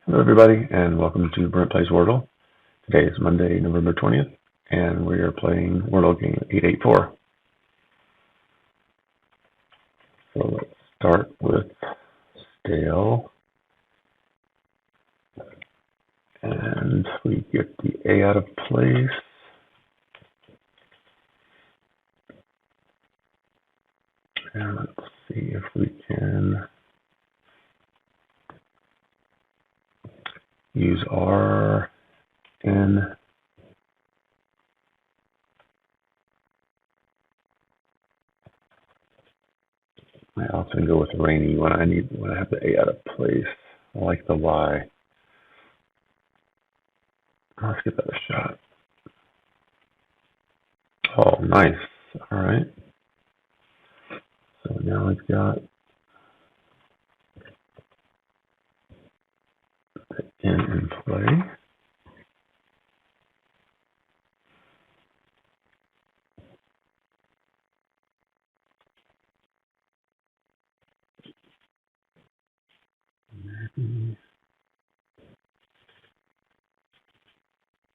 Hello, everybody, and welcome to Brent Plays Wordle. Today is Monday, November 20th, and we are playing Wordle game 884. So let's start with stale, and we get the A out of place. And let's see if we can use R, N, I often go with rainy when I have the A out of place. I like the Y. Let's give that a shot. Oh, nice. All right. So now we've got the N in play.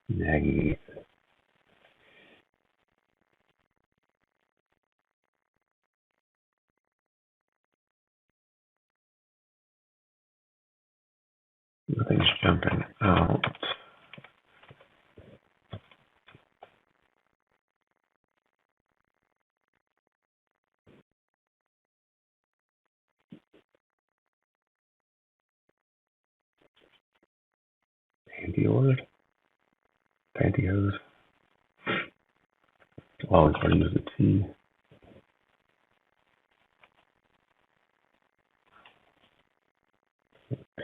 Maggie. Nothing's jumping out. Pantyhose. Pantyhose. Always try to use the T.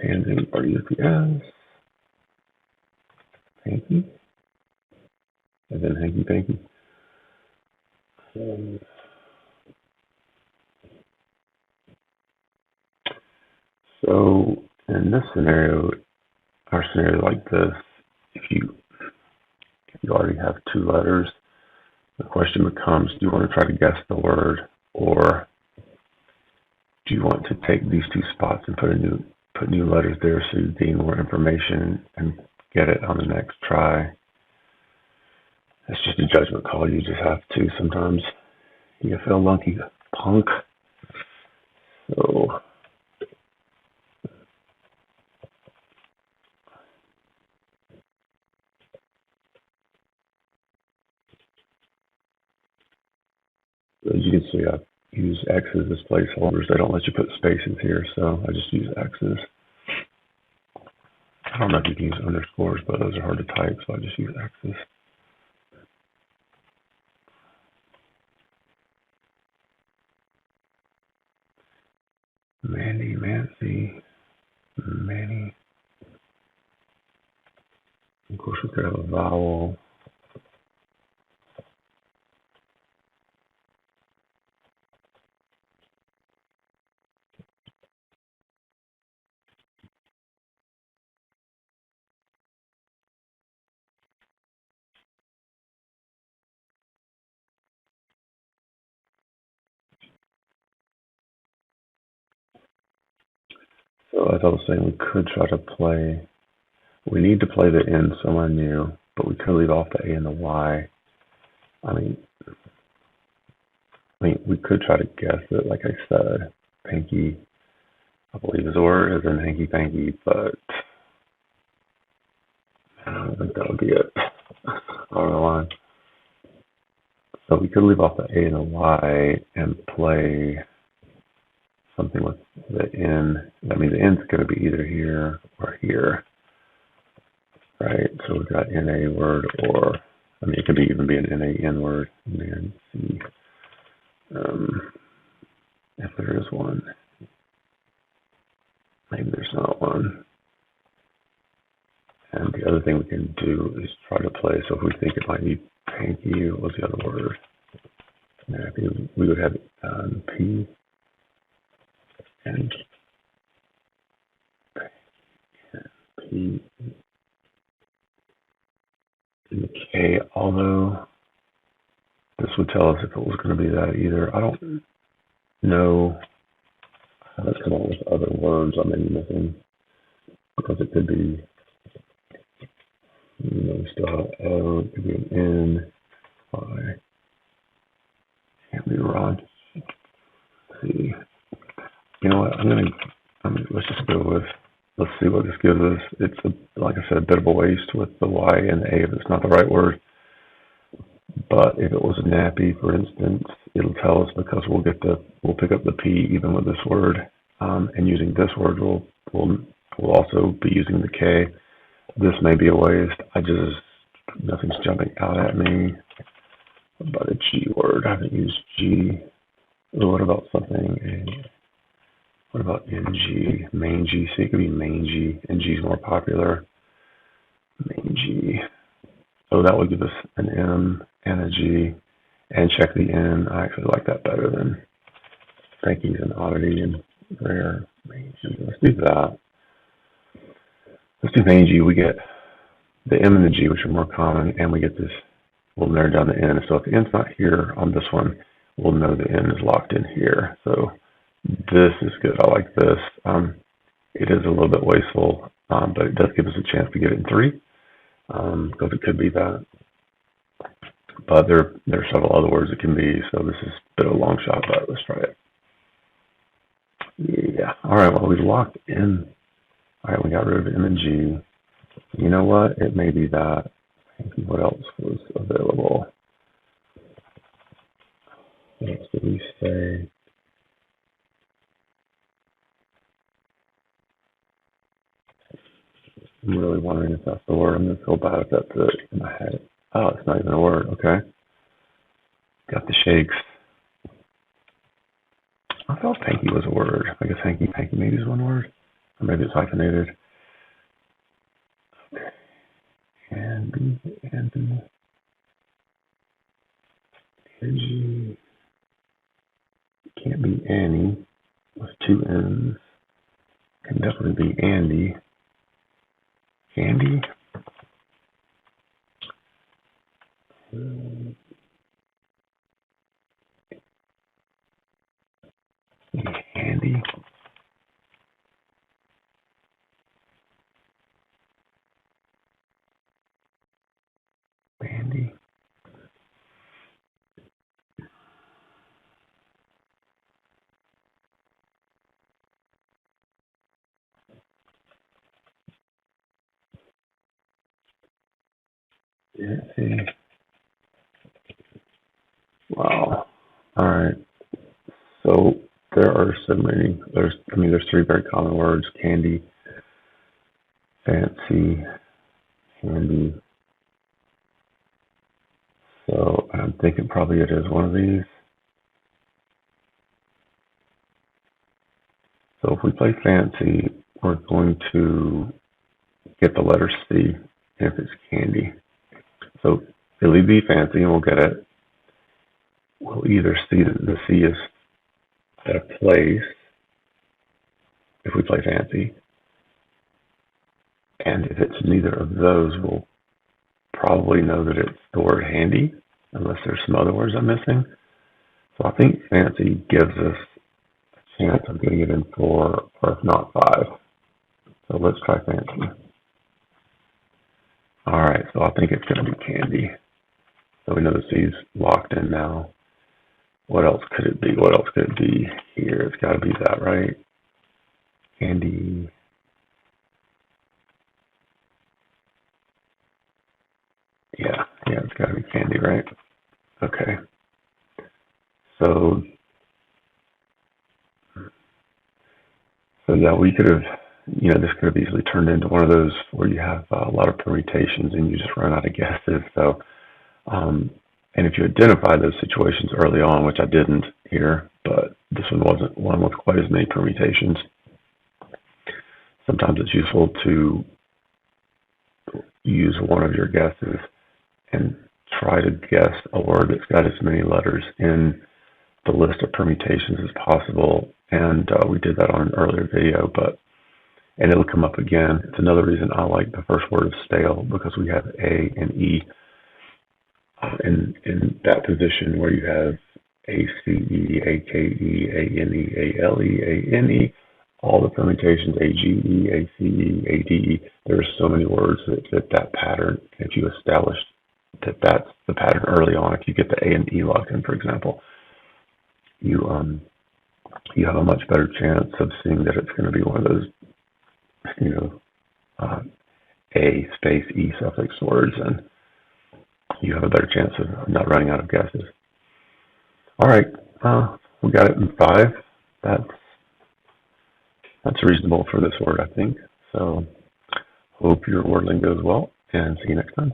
Pansy, or use the S. Hanky. And then hanky panky. So in this scenario, our scenario like this, if you already have two letters, the question becomes, do you want to try to guess the word, or do you want to take these two spots and put new letters there so you gain more information and get it on the next try? It's just a judgment call. You just have to. Sometimes you feel lucky, punk. So as you can see, I use X's as placeholders. They don't let you put spaces here, so I just use X's. I don't know if you can use underscores, but those are hard to type, so I just use X's. Mandy, Mancy, Manny. Of course, we could have a vowel. So as I was saying, we could try to play. We need to play the N somewhere new, but we could leave off the A and the Y. I mean, we could try to guess it, like I said. Panky, I believe is or is in hanky panky, but I don't think that would be it. On the line. So we could leave off the A and the Y and play something with the N. I mean, the N's going to be either here or here, right? So we've got NA word, or I mean, it could even be an NAN word. Nancy, if there is one. Maybe there's not one. And the other thing we can do is try to play. So if we think it might be panky, what's the other word? Yeah, I think we would have P and P and the K, although this would tell us if it was going to be that either. I don't know how to come up with other words I may be missing, because because it could be, we still have O, it could be an N, Y. Can't be wrong. Let's see. You know what? Let's just go with, let's see what this gives us. It's, like I said, a bit of a waste with the Y and the A if it's not the right word. But if it was a nappy, for instance, it'll tell us because we'll pick up the P even with this word. And using this word, we'll also be using the K. This may be a waste. Nothing's jumping out at me about a G word. I haven't used G. What about what about NG? Mangy. See, it could be mangy. NG is more popular. Mangy. So that would give us an M and a G. And check the N. I actually like that better than thinking is an oddity and rare. Mangy. Let's do that. Let's do mangy. We get the M and the G, which are more common, and we get this. We'll narrow down the N. So if the N's not here on this one, we'll know the N is locked in here. So this is good. I like this. It is a little bit wasteful, but it does give us a chance to get it in 3, because it could be that. But there are several other words it can be, so this is a bit of a long shot, but let's try it. Yeah. All right, well, we locked in. All right, we got rid of M and G. You know what? It may be that. What else was available? What else did we say? I'm really wondering if that's the word. I'm going to feel bad if that's it in my head. Oh, it's not even a word. Okay. Got the shakes. I thought hanky was a word. I guess hanky maybe is one word. Or maybe it's hyphenated. Okay. Andy. Angie. Can't be Annie with 2 N's. Can definitely be Andy. Andy? Andy? Andy? Yeah. Wow. All right. So there are so many. There's 3 very common words: candy, fancy, handy. So I'm thinking probably it is one of these. So if we play fancy, we're going to get the letter C if it's candy. So it'll either be fancy and we'll get it. We'll either see that the C is at a place if we play fancy. And if it's neither of those, we'll probably know that it's the word handy, unless there's some other words I'm missing. So I think fancy gives us a chance of getting it in 4, or if not 5. So let's try fancy. All right, so I think it's going to be candy. So we know the C's locked in now. What else could it be? What else could it be here? It's got to be that, right? Candy. Yeah, it's got to be candy, right? Okay. So yeah, we could have, this could have easily turned into one of those where you have a lot of permutations and you just run out of guesses. So, and if you identify those situations early on, which I didn't here, but this one wasn't one with quite as many permutations, sometimes it's useful to use one of your guesses and try to guess a word that's got as many letters in the list of permutations as possible. And we did that on an earlier video, and it'll come up again. It's another reason I like the first word of stale, because we have A and E in that position where you have ACE, AKE, ANE, ALE, ANE. all the permutations, AGE, ACE, ADE, there are so many words that fit that pattern. If you establish that that's the pattern early on, if you get the A and E locked in, for example, you have a much better chance of seeing that it's going to be one of those, you know, A space E suffix words, and you have a better chance of not running out of guesses. All right, we got it in 5. That's reasonable for this word, I think. So hope your wordling goes well, and see you next time.